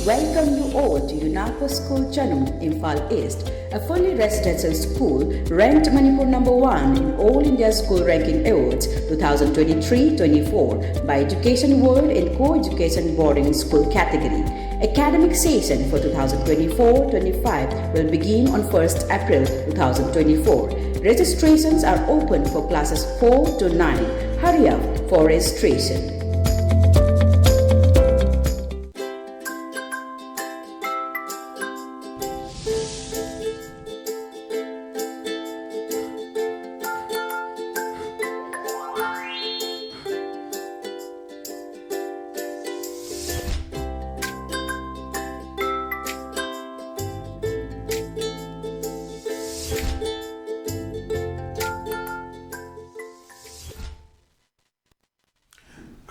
welcome you all to Unapa School Chanum, Imphal East, a fully residential school ranked Manipur number 1 in All India School Ranking Awards 2023-24 by Education World in Co-Education Boarding School category. Academic session for 2024-25 will begin on 1st April 2024. Registrations are open for classes 4 to 9. Hurry up for registration.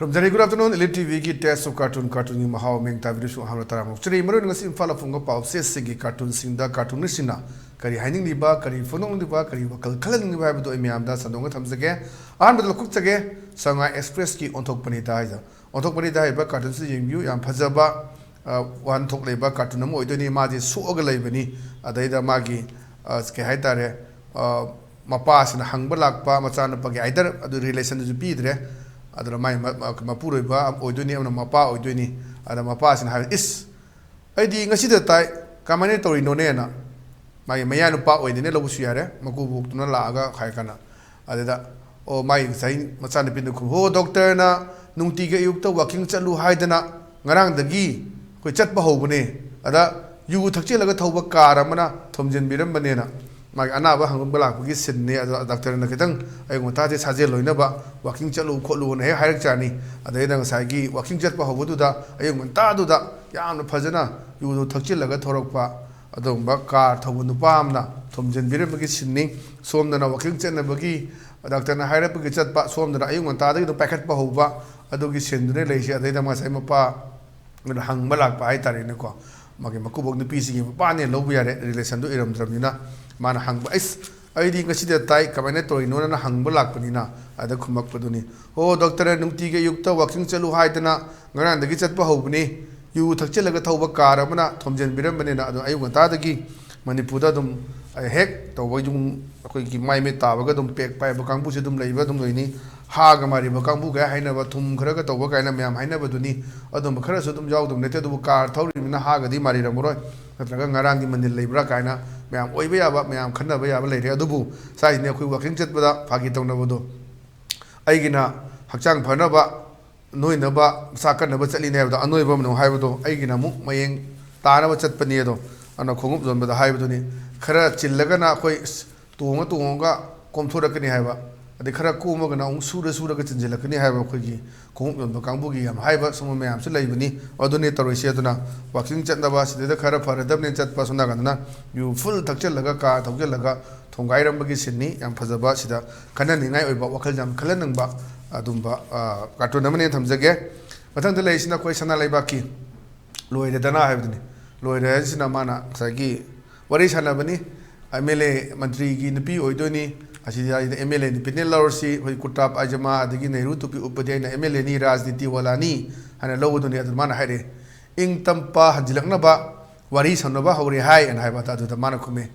From very good afternoon, ELITETV ki test of cartoon ni mahau meng ta video shu hamra taram. Chiri maru ngas imphal funga pau se sigi cartoon singda cartoon nisina kari haining liba kari phonong liba kari wakal khalang liba ba do emiam da sandonga thamjage an badal kuk chage Shanghai Express ki onthok pani da ja onthok pani da ba cartoon si yengyu yam phajaba wan thok leba cartoon am oidoni ma ji suoga leibani adaida magi ke haitare mapa sina hangba lakpa machana pagi either adu relation ju pidre adara mai mapuroi ba oidoni amna mapa oidoni ada mapa sin ha is aidi ngasi da tai kamane tori no ne na mai maya nu pa oidine lo busu yare maku buk tuna la ga khai kana adada o mai sai macha ni pin ku ho doctor na nungti ge yuk to walking chalu haidana ngarang dagi koi chat ba ho bune ada yu thakche laga thoba car amana thomjin biram bane na mai anaba hangum balak gi sinne ada doctor na kitang ai ngota je saje loina ba walking chalu kholu ne hairak chani adai dang sai gi walking chat ba hobu da ai ngota du da yamna phajana yu do thakchi laga thorok pa adong ba car thobu nu pamna thomjin biram gi sinni somna na walking chat na bagi doctor na hairap gi chat pa somna ai ngota da do packet pa hoba adu gi sindre leisi adai da ma sai ma pa hang balak pa ai tare ne ko magi makubok ni pisi gi pa ne lobu yare relation do iram dramina mana hang is aidi ngasi da tai kamane tori no na hang bulak panina ada khumak paduni ho doctor nungti ge yukta walking chalu haidana ngaran dagi chatpa hobni yu thakchelaga thoba car amana thomjen biram banena adu ayu ngata dagi manipur da dum hek tawba jung akoi ki mai me tabaga dum pek pai ba kangbu se dum leiba dum loini ha ga mari ba kangbu ga haina ba thum khara ga tawba kaina myam haina ba duni adum khara su dum jaw dum nete du car thori mina ha ga di mari ramuroi natraga ngarang di mandil leibra kaina myam oiba yaba myam khanna ba yaba leire adubu sai ne khoi walking chat bada phagi tawna bodo aigina hakchang phana ba noina ba sakan na ba chali ne ba anoi ba mno haibodo aigina mu mayeng ta na ba chat pani do ana khongup zon bada haibodo ni khara chillaga na khoi tonga komthorakani haiba ade khara kuma gana ung sura ga chinjelakani haiba khoi gi khongup zon ba kangbu gi yam haiba sum myam su leibani aduni taroi se aduna walking chat na ba sida khara faradam ne chat pa suna gana yu full thakchelaga ka thokjelaga thongai ram bagi sinni yam phajaba sida kana ningai oiba wakal jam khalan ba adumba cartoon amane thamjage mathang da leisina khoi sana leiba ki loire dana haibdini loire sina mana sagi wari sana bani MLA mantri gi nupi oidoni asida MLA ni pinel lorsi hoi kutap ajama adigi nehru tupi upadhyay na MLA ni rajniti wala ni hana lowdoni adumana haire ing tampa hanjilakna ba wari sana ba hore hai an haiba ta adu mana khume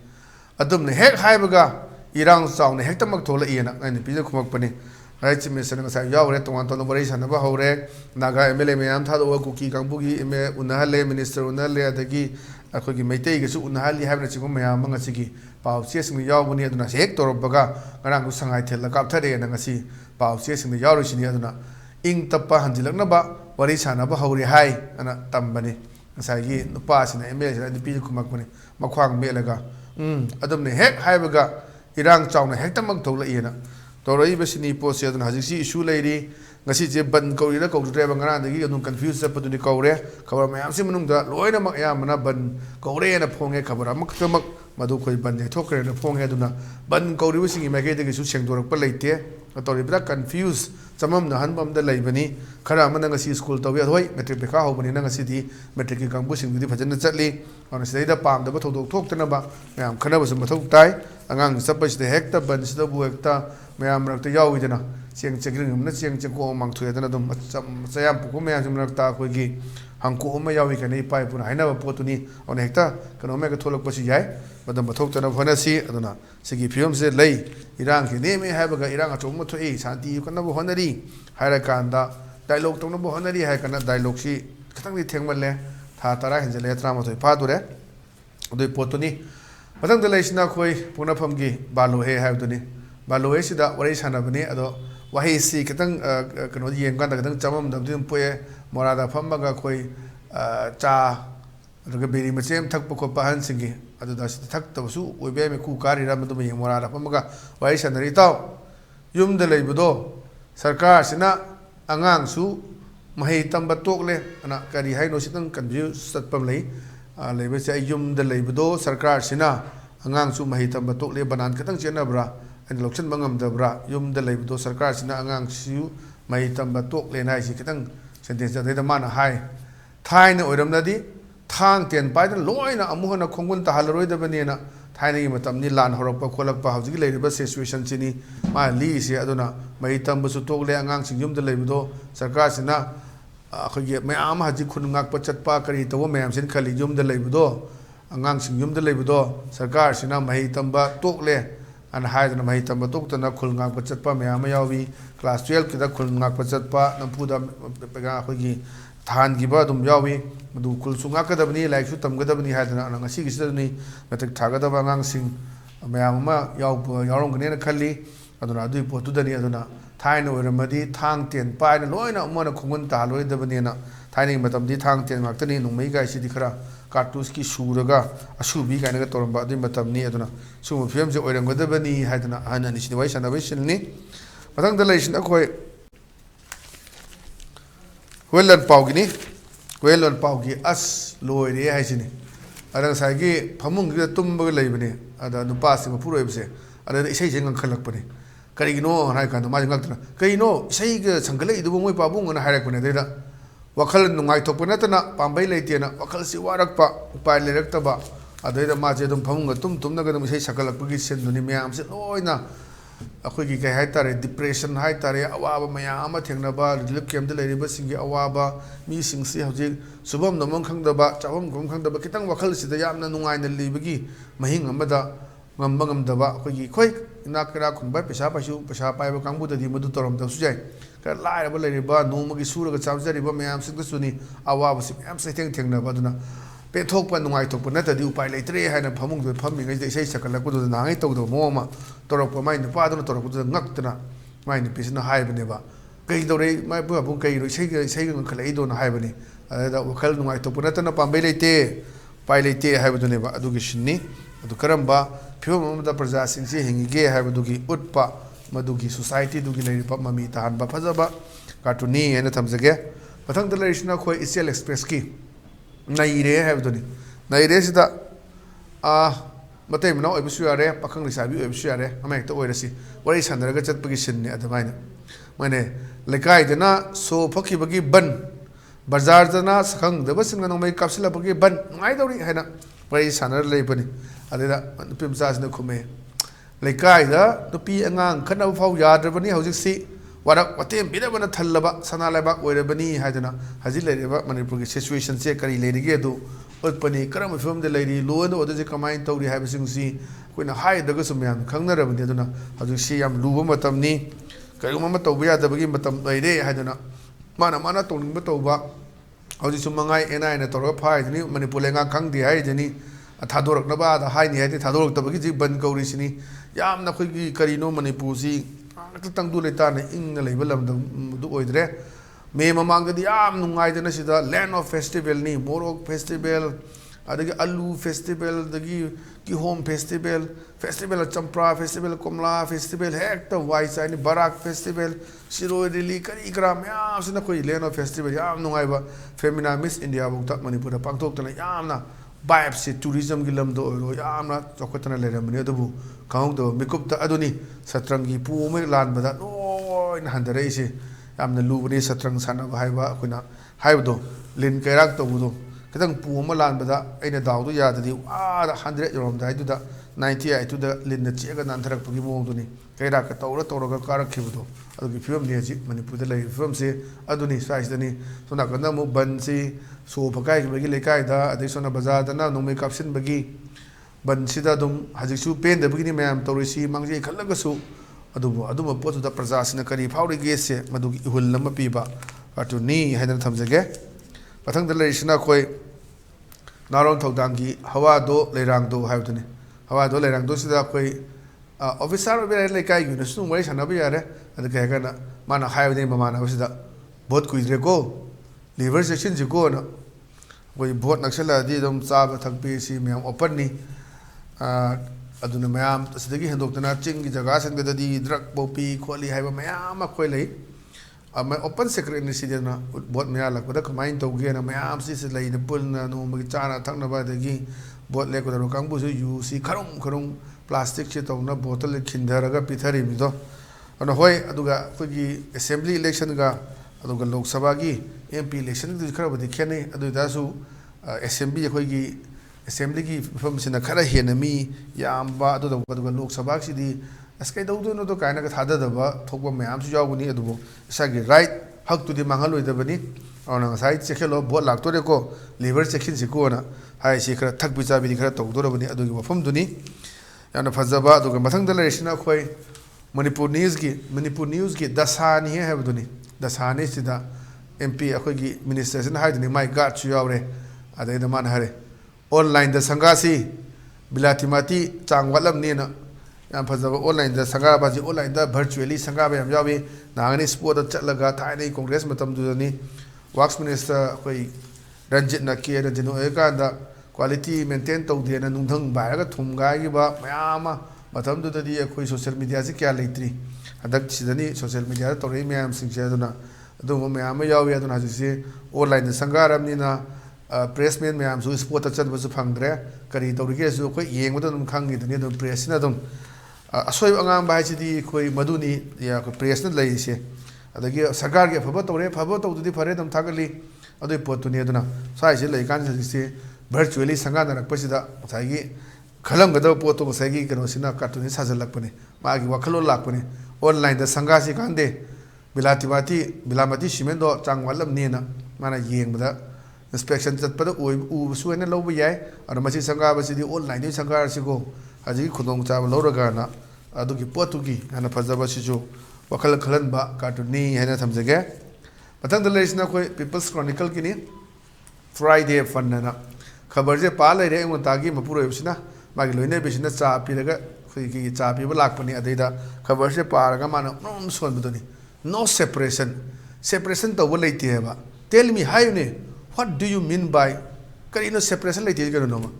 adumne hek haibaga irang chaune hek tamak thola iyana ani pije khumak pani right mission nga sai yaw re tong ton bari sana ba hore naga MLA mayam tha do ku ki kangbu gi me unahale minister unahale adagi akoi gi meitei gi su unahali haibna chigum mayam nga chigi pau che sing yaw buni aduna hek torobaga ngarang ku sangai thela kap thare na ngasi pau che sing yaw ro sini aduna ing tappa hanjilakna ba wari sana ba hore hai ana tambani ngasai gi nupa sina MLA sina dipi kumak bani makhwang melaga adumne hek haibaga irang chauna hek tamak thola iyana toroi besini posi adun hajisi issue leiri ngasi je ban kauri na kauri reba ngara dagi adun confuse sa paduni kaure khabar mayam si manung da loina mak ya mana ban kaure na phonge khabar amak tamak madu khoi ban ne thokre na phonge aduna ban kauri besingi mage dagi su sengdorak pa leite tori bra confuse chamam na hanbam da leibani khara mana ngasi school tawi hoi metric pekha hobani na ngasi di metric ki kangbu sing di phajana chatli ona seida pam da thodok thoktana ba mayam khana ba sum thok tai angang sapais de hekta ban sida bu hekta mayam rakta yawidana siang chegring na siang cheko mang thuya dana dum sayam puku mayam jumrak ta khoi gi hangko ma yawi kan ipai puna haina ba potuni on hekta kan me ka tholok pasi yai madam bathok tana honasi aduna sigi film se lei irang ki ne me ha ba ga irang a chom thoi santi kan ba honari haira kanda dialogue tong ba honari ha kan dialogue si katang ni thengmal le tha tara hinjale tra ma thoi pa dure adui potuni madam de leisna khoi puna phamgi balo he ha duni balo he sida wari sana bani ado wahi si katang kano yeng kan da katang chamam dam dim poe morada phamaga khoi cha aduga beri machem thak pa khopa han singi adu da si thak tasu oibe me ku kari ram dum yeng morada phamaga wahi sanari taw yum de leibudo sarkar sina angang su mahai tamba tokle ana kari haino sitang confuse satpam lei leibe se yum de leibudo sarkar sina angang su mahai tamba tokle banan katang chena bra and lokchen bangam da bra yum de leibudo sarkar sina angang su mahai tamba tokle nai si katang sentence da mana hai thaina oiramnadi thang ten paidan loina amuhana khongun ta halroi da banena thaina gi matam ni lan horokpa kholakpa hauji leiriba situation chini ma li se aduna mai tambu su tokle angang sing yum de leibudo sarkar sina akhoi me am haji khunngak pa chatpa kari to me am sin khali yum de leibudo angang sing yum de leibudo sarkar sina mai tamba tokle an haidana mai tamba toktana khulngak pa chatpa me am yawi class 12 kida khulngak pa chatpa nampuda pega akhoi gi than gi ba dum yawi madu kul sunga ka dabni like su tam ga dabni haidana an ngasi gi sidani matak thaga da bangang sing mayam ma yaurong gane na khalli aduna adui potu dani aduna thaina oiramadi thang ten paina loina amona khungun ta loi dabni na thaini matam di thang ten mak tani nungmei ga si dikhara cartouche ki suraga asubi ga na toram ba adui matam ni aduna sum film je oirang ga dabni haidana ana ni si wai sana wai silni matang da leisin akhoi welan paugini welan paugi as loire haisini adang saigi phamung gi tumba leibani ada nupa si mapuro ebse ada isai jeng khalak pani karigino hanai kan ma jeng tna kaino isai ga sangalai du moi pabung na harak pani da wakhal nungai thopna tana pambai leitena wakhal si warak pa upai lerak taba ada ma je dum phamung ga tum na ga dum isai sakalak gi sen duni myam se loina akhoi gi kai hai tare depression hai tare awaba maya ama thengna ba relief camp de leiriba singi awaba mi singsi hauji subam namang khangdaba chawam gum khangdaba kitang wakhal sida yamna nungai na libagi mahing amada ngamba ngamdaba akhoi gi khoi ina kra khungba pesa pai ba kangbu da di madu toram da sujai ka lai ba leiriba nomagi suraga chamjariba mayam singda suni awaba sim yam se thengna ba duna pe thokpa nungai thokpa na tadi upai leitre haina phamung do phammi ngai de sei sakala ku do nangai tog do moma torok pa mai pa do torok do ngaktna mai ni pisna haibane ba kai do re mai bu bu kai ro sei ngai khalai do na haibane ada wakhal nungai thokpa na tana pambai leite pai leite haibu ne ba adu gi shinni adu karamba phim da praja sing se hingi ge haibu du gi utpa madu gi society du gi leiri pa mami ta han ba phajaba cartooni ena thamjage pathang da leishna khoi ECL express ki naire have doni naire sida matay mna oibu suare pakhang risabi oibu suare amek to oirasi wari sanaraga chatpagi sinne adamaina mane lekai dana so phaki bagi ban bazar dana sakhang deba singa no mai kapsila bagi ban ngai dori haina wari sanar leibani adida pimsas na khume lekai da topi angang khana fau yadrabani hojik si warak watem bidabana thallaba sana leba oirabani haidana haji leireba manipur ki situation se kari leirige do utpani karam film de leiri lo no odaje kamai tawri haiba singsi koina hai daga sumyan khangnarabani aduna haji si yam luba matamni kaiguma ma tawba yadabagi matam leire haidana mana tongba tawba haji sumangai enai na torga phai ni manipur lenga khangdi haidani thadorok na ba da hai ni haidi thadorok tabagi ji ban kauri sini yam na khoi karino manipur si tang du leta na ing na level lam du oidre me mamang di am nungai dana sida land of festival ni morok festival adagi alu festival dagi ki home festival champra festival komla festival hekta waisa ni barak festival siro rili kari gram ya sina koi land of festival yam nungai ba femina miss india bukta manipur pangtok tana yamna vibe se tourism gi lam do ro yamna chokotana leramne adubu kaung do mikup ta aduni satrangi pu me lan bada no in handare se yamna lubri satrang sana ba haiba kuna haibo lin kairak to budo kadang pu ma lan bada aina daw do ya dadi 100 rom dai du da 98 tuda linna chega nantarak pagi mongduni kaira ka tawra karak khibudo adugi film ni ji Manipur da lai film se aduni size dani sona kana mu ban si so phakai bagi lekai da adai sona bazar da na nongme caption bagi ban sida dum hajisu pen da bagi ni mayam tawrisi mangje khalaga su adubu potu da praja sina kari phawri ge se madugi ihul lama piba atuni haidana thamjage pathang da lai sina khoi naron thogdangi hawa do leirang do haibduni hawa do leirang do sida khoi officer be lekai yu na sunu mari sana be yare ad ka kana mana haibde mamana sida bot kuidre ko liver section ji ko na khoi bot naksala di dum chaba thakpi si myam open ni aduna mayam sidagi hendoktana ching gi jaga sen ga di drug bopi kholi haiba mayam ma khoi lei ama open secret ni sidena bot maya la ko da kamain to ge na mayam si se lei na pul na no ma chana thakna ba dagi bot le ko da kang bu su yu si kharum plastic che to na bottle khindara ga pithari mi do ana hoi aduga ko gi assembly election ga aduga lok sabha gi mp election du khara ba di khene adu da su assembly ko gi assembly gi form sina khara henami yamba adu da lok sabha si di askai do no to kaina ka thada da ba thokba mayam su jaw ni adu sagi right hak tu di mangal da bani ona sai chekhelo bot lak to re ko liver chekin si ko na hai si khara thak bicha bi khara tok do ra bani adu gi form du ni yana fazaba adu ga mathang da le sina khoi Manipur news gi dasani he have du ni dasani sida mp akhoi gi minister sin hai ni my god chu yaw re adai da man hare online da sangasi bilatimati changwalam ni na yam fazaba online da sanga ba ji online da virtually sanga ba yam yawi nangani sport da chatlaga thainai congress matam du ni works minister khoi ranjit na ke da jino e ka da quality maintain to de na nungthang ba ga thum ga gi ba mayama matam du da di khoi social media se kya leitri adak sidani social media to re mayam sing se duna adu mayam yawi aduna ji se online da sanga ram ni na pressman mayam su sport da chat ba su phangdre kari to ri ge su khoi yeng ba dum khang gi ni dum press na dum asoi angam bai chidi khoi maduni ya ko press na lai se adagi sarkar ge phaba tore phaba to di phare dam thagali adoi potu ni aduna sai se lai kan se virtually sanga na pasida sai gi khalam ga da potu sai gi kano sina cartoon sajal lak pane ma gi wakhalo lak pane online da sanga si kan de bilamati simendo changwalam ni na mana yeng bada inspection chat pada u su na lo ba yai ar ma si sanga ba si di online ni sanga si go aji khudong cha ba lo ra ga na adugi potu gi ana fazaba si jo wakal khalan ba cartoon ni hena thamjage patang da leisna koi people's chronicle ki ni friday fun na khabar je pa le re ngo ta gi mapuro yusina ma gi loine besina cha pi daga khoi gi cha pi ba lak pani adaida khabar je pa ga mana nom son budoni no separation to wo leite ba tell me how ne what do you mean by kari no separation leite ga no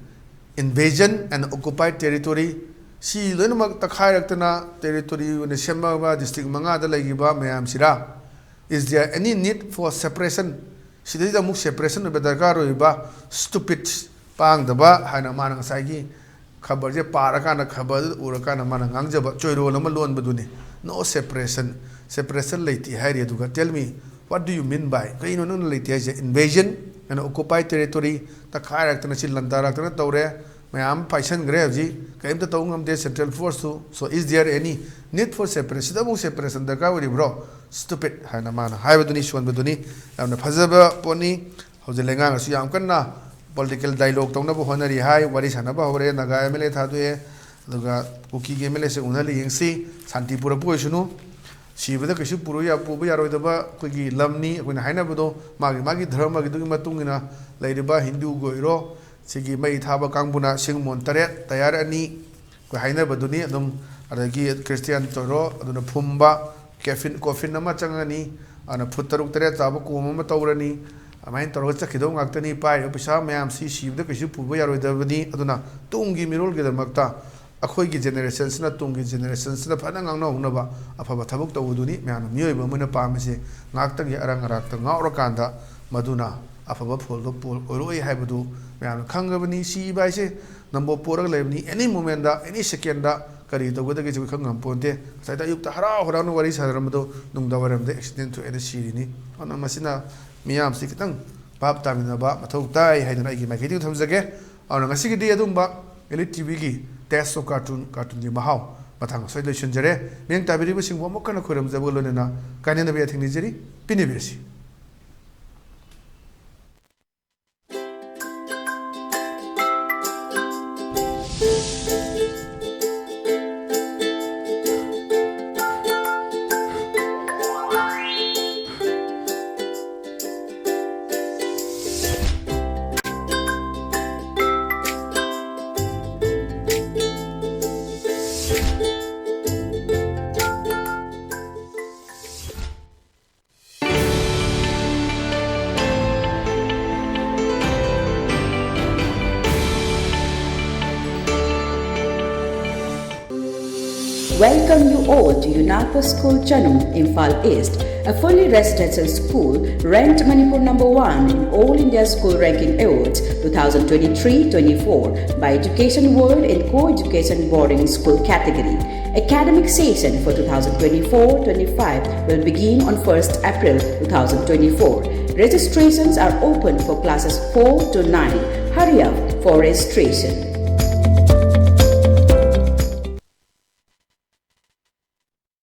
invasion and occupied territory si loinak takhairakna territory ne semba ba district manga da laigiba mayam sira is there any need for separation sidai da muk separation be darkar roiba stupid pang da ba haina mana sai gi khabar je para kana khabar ura kana mana ngangjaba choiro lama lon baduni no separation leiti hairi duga tell me what do you mean by kaino no leiti as invasion and occupied territory takhairakna si landarakna tawre mayam paisan gre ji kaim ta tawngam de central force so is there any need for separation da mu separation da ka wori bro stupid hana mana haibaduni shon baduni amna phajaba poni hojelenga su yam kanna political dialogue tawna bo honari hai wari sana ba hore naga mle tha du e duga kuki ge mle se unali yengsi santipura po sunu sibada kisu puru ya pu ya roi da ba kugi lamni kuina haina bodo magi dharma gi dugi matungina laidiba hindu goiro sigi mai thaba kangbuna singmon taret tayar ani ko haina baduni adum adagi christian toro aduna phumba coffin nama changani ana phutaruk taret chaba ko ma tawrani amain toro chakhido ngaktani pai pisa mayam si sibda kisu puba yaroi dabani aduna tungi mirol ge damakta akhoi gi generation sina tungi generation sina phana ngangna hunaba afaba thabuk tawuduni mayam miyoi ba muna pamase ngakta gi arang arakta ngawra kanda maduna afaba pholdo pol oroi haibadu mayam khangabani si baise nambo porag lebni any moment da any second da kari tawada ge ju khangam ponte sai da yukta hara no wari saramdo nungda waram de accident to any sirini ana masina miyam si kitang pap tamina ba mathau tai haidana gi maketi thamjage ana ngasi gi de adum ba ELITETV gi Test of Cartoon Gi Mahau Matang Soy Shinjare, Ming Tabiri wishing one more kind of Kuram Zabulona, Kanan of Yating Nijeri, Pinibisi. Welcome you all to Unapa School Chanum, Imphal East, a fully residential school ranked Manipur number 1 in All India School Ranking Awards 2023-24 by Education World in Co-Education Boarding School category. Academic session for 2024-25 will begin on 1st April 2024. Registrations are open for classes 4 to 9. Hurry up for registration.